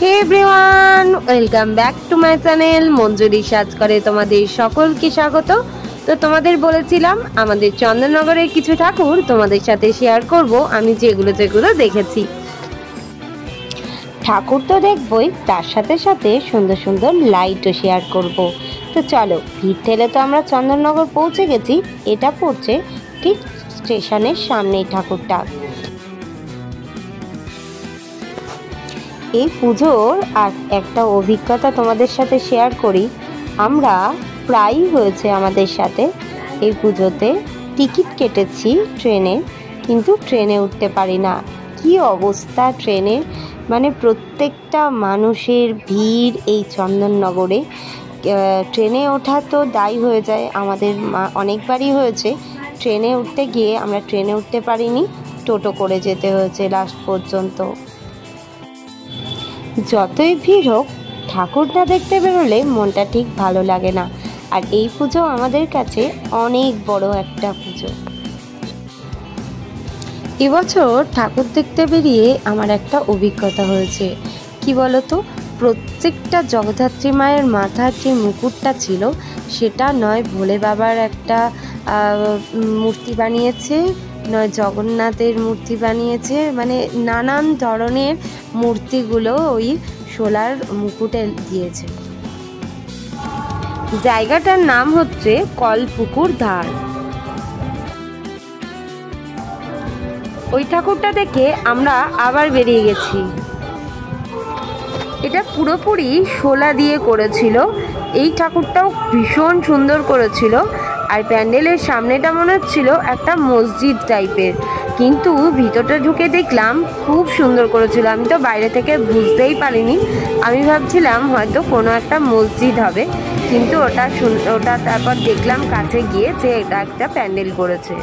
Hey everyone, welcome back to my channel Manjuri সাজ করে তোমাদের সকলকে স্বাগত। তো তোমাদের বলেছিলাম আমাদের চন্দননগরের কিছু ঠাকুর তোমাদের সাথে শেয়ার করব, আমি যেগুলো দেখেছি। ঠাকুর তো দেখবই, তার সাথে সাথে সুন্দর সুন্দর লাইটও শেয়ার করব। তো চলো, ভিড় ঠেলে তো আমরা চন্দননগর পৌঁছে গেছি। এটা পড়ছে ঠিক স্টেশনের সামনেই ঠাকুরটা। এই পুজোর আর একটা অভিজ্ঞতা তোমাদের সাথে শেয়ার করি। আমরা প্রায়ই হয়েছে আমাদের সাথে এই পুজোতে টিকিট কেটেছি ট্রেনে, কিন্তু ট্রেনে উঠতে পারি না। কি অবস্থা ট্রেনের, মানে প্রত্যেকটা মানুষের ভিড় এই চন্দননগরে। ট্রেনে ওঠা তো দায়ী হয়ে যায়, আমাদের অনেকবারই হয়েছে ট্রেনে উঠতে গিয়ে আমরা ট্রেনে উঠতে পারিনি, টোটো করে যেতে হয়েছে লাস্ট পর্যন্ত। যতই ভিড় হোক, ঠাকুর না দেখতে বেরোলে মনটা ঠিক ভালো লাগে না। আর এই পুজো আমাদের কাছে অনেক বড় একটা পুজো। এবছর ঠাকুর দেখতে বেরিয়ে আমার একটা অভিজ্ঞতা হয়েছে। কি বলতো, প্রত্যেকটা জগদ্ধাত্রী মায়ের মাথার যে মুকুটটা ছিল, সেটা নয় ভোলে বাবার একটা মূর্তি বানিয়েছে, নয় জগন্নাথের মূর্তি বানিয়েছে, মানে নানান ধরনের মূর্তিগুলো ওই শোলার মুকুটে দিয়েছে। জায়গাটার নাম হচ্ছে কলপুকুর ধার। ওই ঠাকুরটা দেখে আমরা আবার বেরিয়ে গেছি। এটা পুরোপুরি শোলা দিয়ে করেছিল। এই ঠাকুরটাও ভীষণ সুন্দর করেছিল। আর প্যান্ডেলের সামনেটা মনে হচ্ছিল একটা মসজিদ টাইপের, কিন্তু ভিতরটা ঢুকে দেখলাম খুব সুন্দর করেছিল। আমি তো বাইরে থেকে বুঝতেই পারিনি, আমি ভাবছিলাম হয়তো কোনো একটা মসজিদ হবে, কিন্তু ওটা তারপর দেখলাম কাছে গিয়ে যে এটা একটা প্যান্ডেল করেছে।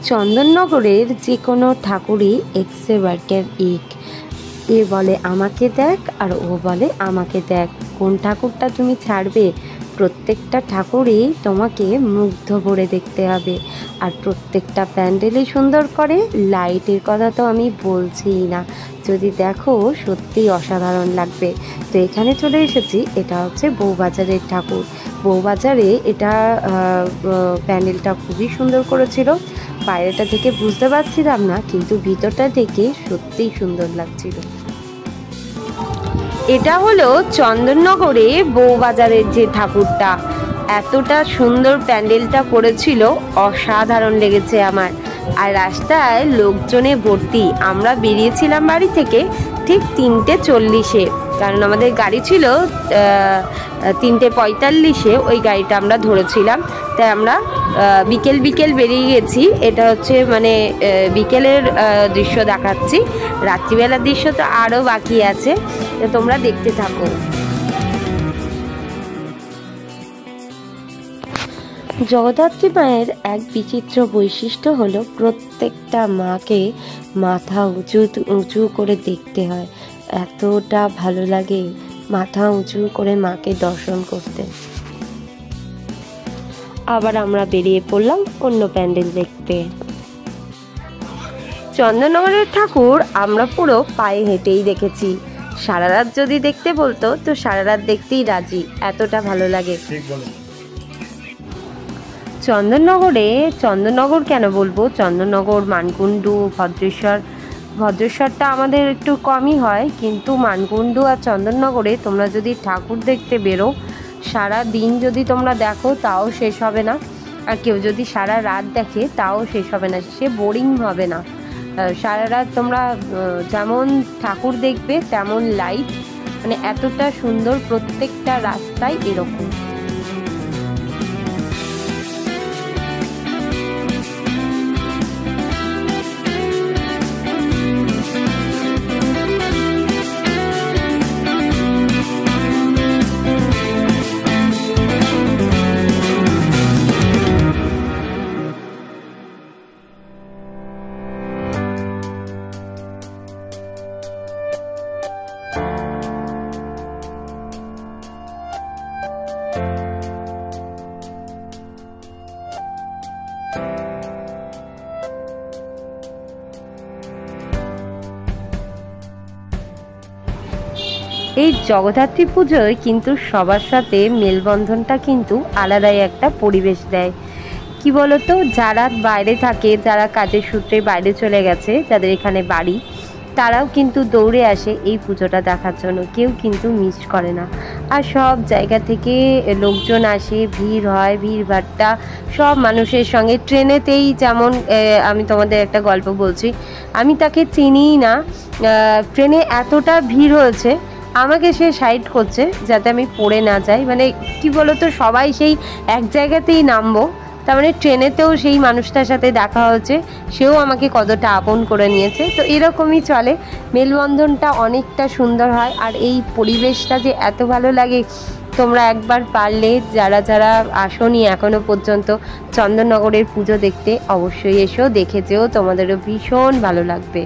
চন্দননগরের যে কোনো ঠাকুরই এক্সে বার্কের এক। এ বলে আমাকে দেখ আর ও বলে আমাকে দেখ, কোন ঠাকুরটা তুমি ছাড়বে? প্রত্যেকটা ঠাকুরই তোমাকে মুগ্ধ ভরে দেখতে হবে। আর প্রত্যেকটা প্যান্ডেলই সুন্দর করে। লাইটের কথা তো আমি বলছিই না, যদি দেখো সত্যিই অসাধারণ লাগবে। তো এখানে চলে এসেছি, এটা হচ্ছে বউবাজারের ঠাকুর। বউবাজারে এটা প্যান্ডেলটা খুবই সুন্দর করেছিল। বাইরেটা থেকে বুঝতে পারছিলাম না, কিন্তু ভিতরটা দেখে সত্যিই সুন্দর লাগছিল। এটা হলো চন্দননগরে বউবাজারের যে ঠাকুরটা, এতটা সুন্দর প্যান্ডেলটা করেছিল, অসাধারণ লেগেছে আমার। আর রাস্তায় লোকজনে ভর্তি। আমরা বেরিয়েছিলাম বাড়ি থেকে ঠিক 3:40-এ, কারণ আমাদের গাড়ি ছিল 3:45-এ, ওই গাড়িটা আমরা ধরেছিলাম। তাই আমরা বিকেল বেরিয়ে গেছি। এটা হচ্ছে মানে বিকেলের দৃশ্য দেখাচ্ছি, রাত্রিবেলার দৃশ্য তো আরও বাকি আছে, তো তোমরা দেখতে থাকো। জগদ্ধাত্রী মায়ের এক বিচিত্র বৈশিষ্ট্য হলো প্রত্যেকটা মাকে মাথা উঁচু উঁচু করে দেখতে হয়। এতটা ভালো লাগে মাথা উঁচু করে মাকে দর্শন করতে। আবার আমরা বেরিয়ে পড়লাম অন্য প্যান্ডেল দেখতে। চন্দননগরের ঠাকুর আমরা পুরো পায়ে হেঁটেই দেখেছি। সারা রাত যদি দেখতে বলতো তো সারা রাত দেখতেই রাজি, এতটা ভালো লাগে। চন্দননগর কেন বলবো, চন্দননগর, মানকুণ্ডু, ভদ্রেশ্বরটা আমাদের একটু কমই হয়, কিন্তু মানকুণ্ডু আর চন্দননগরে তোমরা যদি ঠাকুর দেখতে বেরো, সারা দিন যদি তোমরা দেখো তাও শেষ হবে না। আর কেউ যদি সারা রাত দেখে তাও শেষ হবে না, সে বোরিং হবে না। সারা রাত তোমরা যেমন ঠাকুর দেখবে তেমন লাইট, মানে এতটা সুন্দর প্রত্যেকটা রাস্তায় এরকম। এই জগদ্ধাত্রী পুজোয় কিন্তু সবার সাথে মেলবন্ধনটা কিন্তু আলাদাই একটা পরিবেশ দেয়। কি বলতো, যারা বাইরে থাকে, যারা কাজের সূত্রে বাইরে চলে গেছে, যাদের এখানে বাড়ি, তারাও কিন্তু দৌড়ে আসে এই পুজোটা দেখার জন্য, কেউ কিন্তু মিস করে না। আর সব জায়গা থেকে লোকজন আসে, ভিড় হয়, ভিড়ভাট্টা সব মানুষের সঙ্গে। ট্রেনেতেই যেমন আমি তোমাদের একটা গল্প বলছি, আমি তাকে চিনিই না, ট্রেনে এতটা ভিড় হয়েছে, আমাকে সে সাইড করছে যাতে আমি পড়ে না যাই। মানে কি বলতো, সবাই সেই এক জায়গাতেই নামবো, তার মানে ট্রেনেতেও সেই মানুষটার সাথে দেখা হচ্ছে, সেও আমাকে কতটা আপন করে নিয়েছে। তো এরকমই চলে, মেলবন্ধনটা অনেকটা সুন্দর হয়। আর এই পরিবেশটা যে এত ভালো লাগে, তোমরা একবার পারলে যারা যারা আসোনি এখনো পর্যন্ত চন্দননগরের পুজো দেখতে, অবশ্যই এসো, দেখে যেও, তোমাদেরও ভীষণ ভালো লাগবে।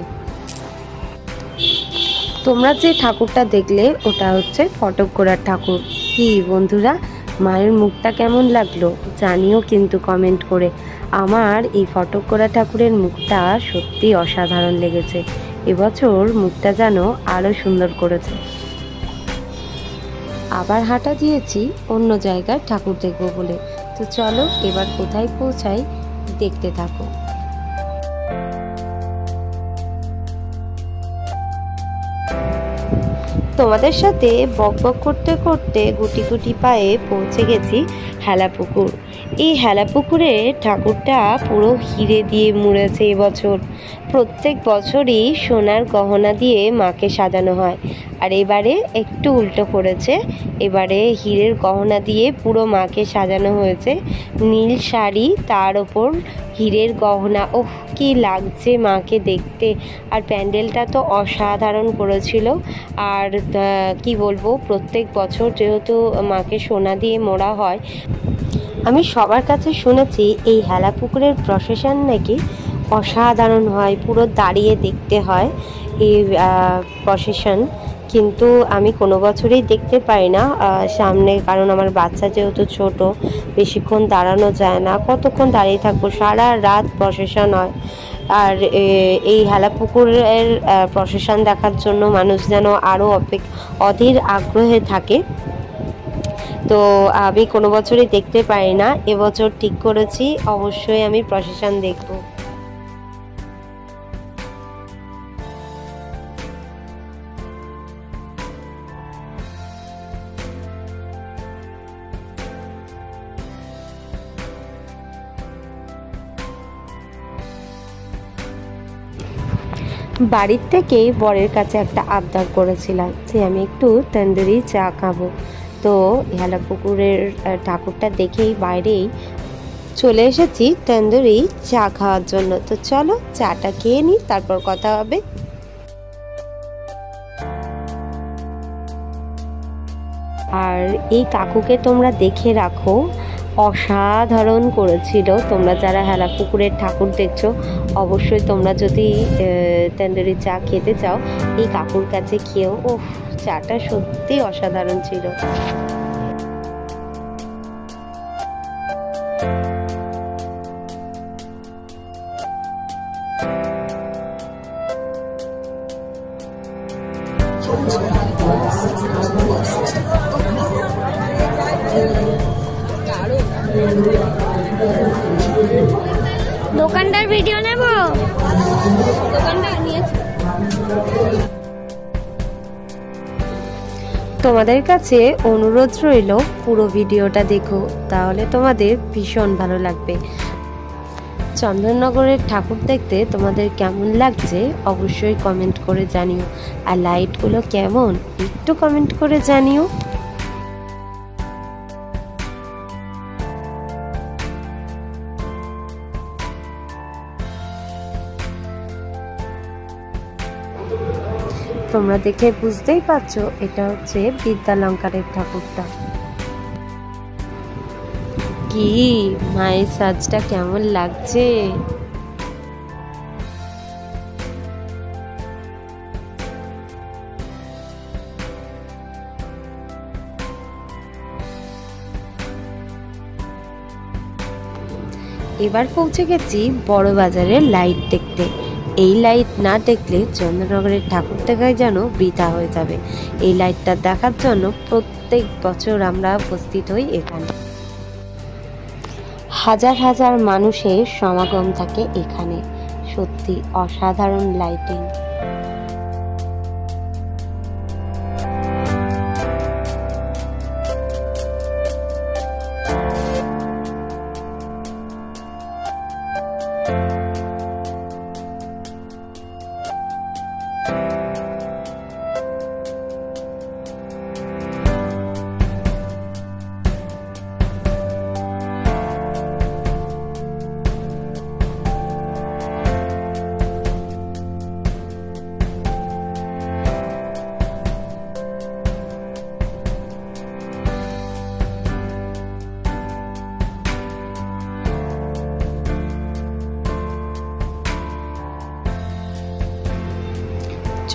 তোমরা যে ঠাকুরটা দেখলে ওটা হচ্ছে ফটকগোড়ার ঠাকুর। কি বন্ধুরা, মায়ের মুখটা কেমন লাগলো জানিও কিন্তু কমেন্ট করে। আমার এই ফটকগোড়া ঠাকুরের মুখটা সত্যি অসাধারণ লেগেছে। এবছর মুখটা যেন আরও সুন্দর করেছে। আবার হাঁটা দিয়েছি অন্য জায়গায় ঠাকুর দেখবো বলে। তো চলো এবার কোথায় পৌঁছাই দেখতে থাকো। তোমাদের সাথে বক বক করতে করতে গুটি গুটি পায়ে পৌঁছে গেছি হেলাপুকুর। এই হেলাপুকুরে ঠাকুরটা পুরো হিরে দিয়ে মুড়েছে এবছর। প্রত্যেক বছরই সোনার গহনা দিয়ে মাকে সাজানো হয়, আর এবারে একটু উল্টো করেছে, এবারে হীরের গহনা দিয়ে পুরো মাকে সাজানো হয়েছে। নীল শাড়ি, তার ওপর হীরের গহনা, ওহ কি লাগছে মাকে দেখতে। আর প্যান্ডেলটা তো অসাধারণ করেছিল। আর কি বলবো, প্রত্যেক বছর যেহেতু মাকে সোনা দিয়ে মোড়া হয়, আমি সবার কাছে শুনেছি এই হেলাপুকুরের প্রসেশন নাকি অসাধারণ হয়, পুরো দাঁড়িয়ে দেখতে হয় এই প্রসেশন। কিন্তু আমি কোনো বছরই দেখতে পাই না সামনে, কারণ আমার বাচ্চা যেহেতু ছোট, বেশিক্ষণ দাঁড়ানো যায় না, কতক্ষণ দাঁড়িয়ে থাকবো, সারা রাত প্রসেশন হয়। আর এই হেলাপুকুরের প্রসেশন দেখার জন্য মানুষ যেন আরও অধীর আগ্রহে থাকে। তো আমি কোনো বছরই দেখতে পাই না, এবছর ঠিক করেছি অবশ্যই আমি প্রসেশন দেখব। বাড়ির থেকেই বরের কাছে একটা আবদার করেছিলাম যে আমি একটু তন্দুরি চা খাবো। তো হেলাপুকুরের ঠাকুরটা দেখেই বাইরেই চলে এসেছি তন্দুরি চা খাওয়ার জন্য। তো চলো চাটা খেয়ে নিই, তারপর কথা হবে। আর এই কাকুকে তোমরা দেখে রাখো, অসাধারণ করেছিল। তোমরা যারা হেলাপুকুরের ঠাকুর দেখছো, অবশ্যই তোমরা যদি তন্দুরি চা খেতে চাও এই কাকুর কাছে খেয়েও। ও চাটা সত্যি অসাধারণ ছিল। দোকানদার ভিডিও নেব, দোকানদার নিয়েছি। তোমাদের কাছে অনুরোধ রইল পুরো ভিডিওটা দেখো, তাহলে তোমাদের ভীষণ ভালো লাগবে। চন্দননগরের ঠাকুর দেখতে তোমাদের কেমন লাগছে অবশ্যই কমেন্ট করে জানিও। আর লাইটগুলো কেমন একটু কমেন্ট করে জানিও। তোমরা দেখে বুঝতেই পারছো এটা হচ্ছে বিদ্যালঙ্কারের ঠাকুরটা। কি মায়ের সাজটা কেমন লাগছে। এবার পৌঁছে গেছি বড় বাজারের লাইট দেখতে। এই লাইট না দেখলে চন্দননগরের ঠাকুর দেখাই যেন বৃথা হয়ে যাবে। এই লাইটটা দেখার জন্য প্রত্যেক বছর আমরা উপস্থিত হই এখানে। হাজার হাজার মানুষের সমাগম থাকে এখানে। সত্যি অসাধারণ লাইটিং।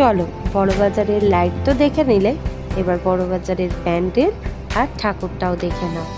চলো, বড়বাজারের লাইট তো দেখে নিলে, এবার বড়বাজারের প্যান্ডেল আর ঠাকুরটাও দেখে নাও।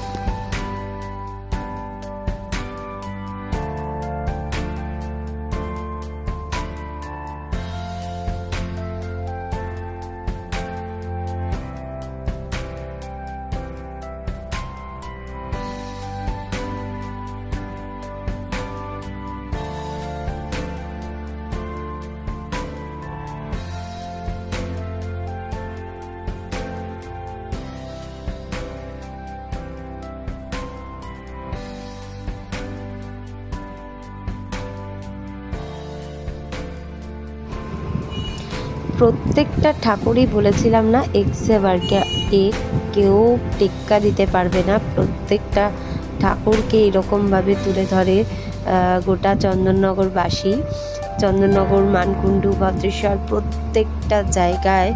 প্রত্যেকটা ঠাকুরই বলেছিলাম না এক্সে বারকে এক, কেউ টেক্কা দিতে পারবে না। প্রত্যেকটা ঠাকুরকে এরকমভাবে তুলে ধরে গোটা চন্দননগরবাসী। চন্দননগর, মানকুণ্ডু, ভদ্রেশ্বর প্রত্যেকটা জায়গায়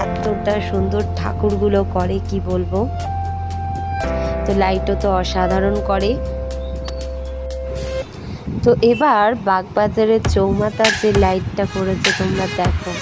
এতটা সুন্দর ঠাকুরগুলো করে কি বলবো। তো লাইটও তো অসাধারণ করে। তো এবার বাগবাজারের চৌমাথার যে লাইটটা করেছে তোমরা দেখো।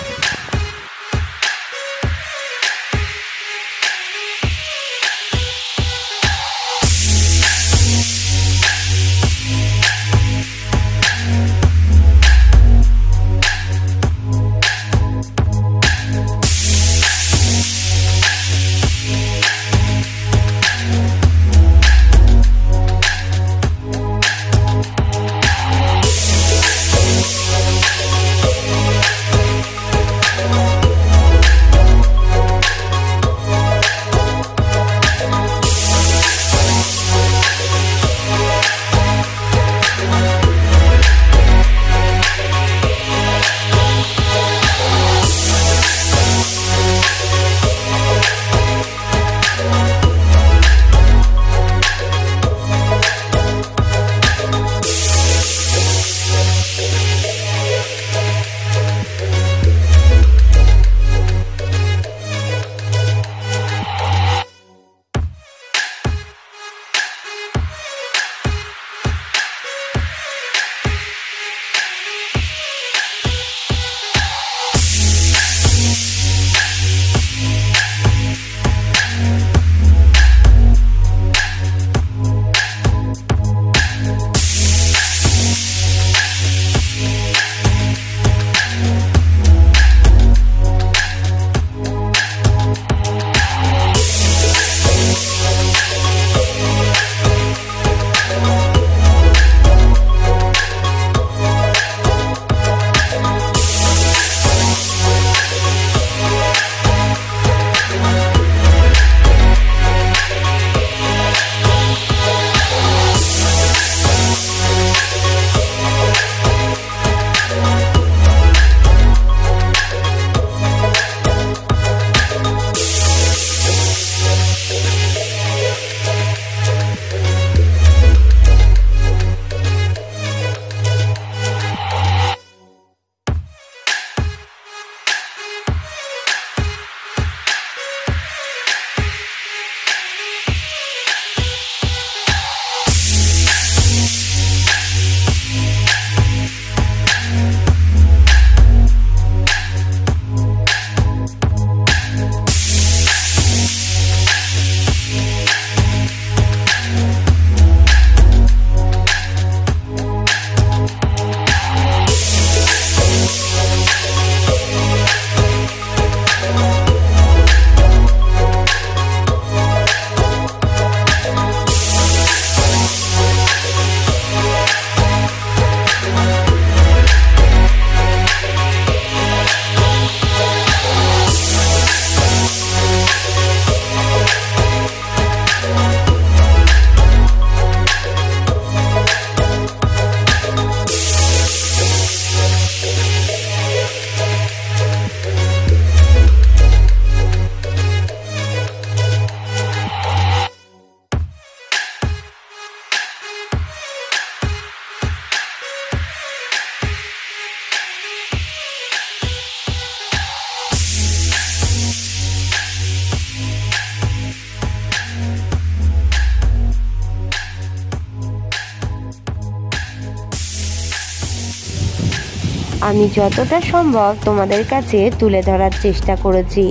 আমি যতটা সম্ভব তোমাদের কাছে তুলে ধরার চেষ্টা করেছি।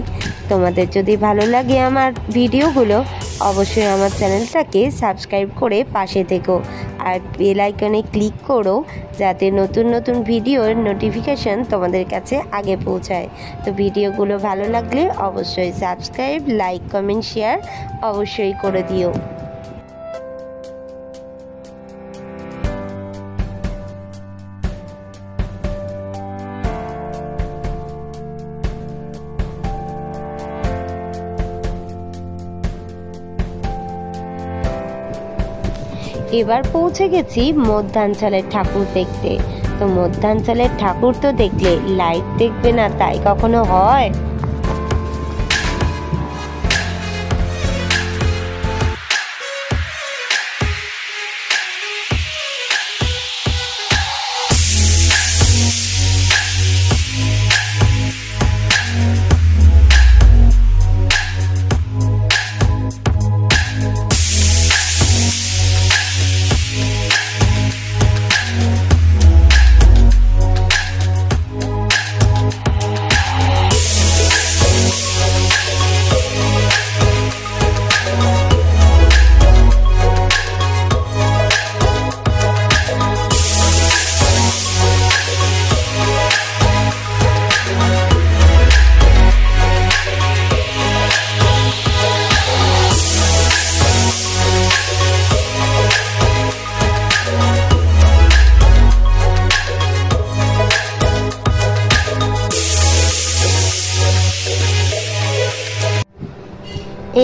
তোমাদের যদি ভালো লাগে আমার ভিডিওগুলো, অবশ্যই আমার চ্যানেলটাকে সাবস্ক্রাইব করে পাশে থেকো আর বেল আইকনে ক্লিক করো, যাতে নতুন নতুন ভিডিওর নোটিফিকেশান তোমাদের কাছে আগে পৌঁছায়। তো ভিডিওগুলো ভালো লাগলে অবশ্যই সাবস্ক্রাইব, লাইক, কমেন্ট, শেয়ার অবশ্যই করে দিও। এবার পৌঁছে গেছি মধ্যাঞ্চলের ঠাকুর দেখতে। তো মধ্যাঞ্চলের ঠাকুর তো দেখলে লাইট দেখবে না, তাই কখনো হয়?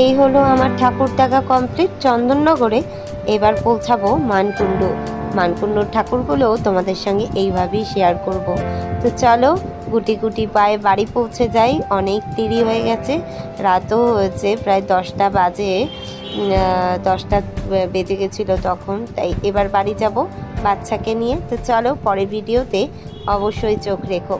এই হলো আমার ঠাকুর দেখা কমপ্লিট চন্দননগরে। এবার পৌঁছাবো মানকুণ্ড। মানকুণ্ডর ঠাকুরগুলো তোমাদের সঙ্গে এইভাবেই শেয়ার করব। তো চলো গুটি গুটি পায়ে বাড়ি পৌঁছে যাই, অনেক দেরি হয়ে গেছে, রাতও হয়েছে, প্রায় 10টা বাজে, 10টা বেজে গেছিলো তখন। তাই এবার বাড়ি যাব বাচ্চাকে নিয়ে। তো চলো পরের ভিডিওতে অবশ্যই চোখ রেখো।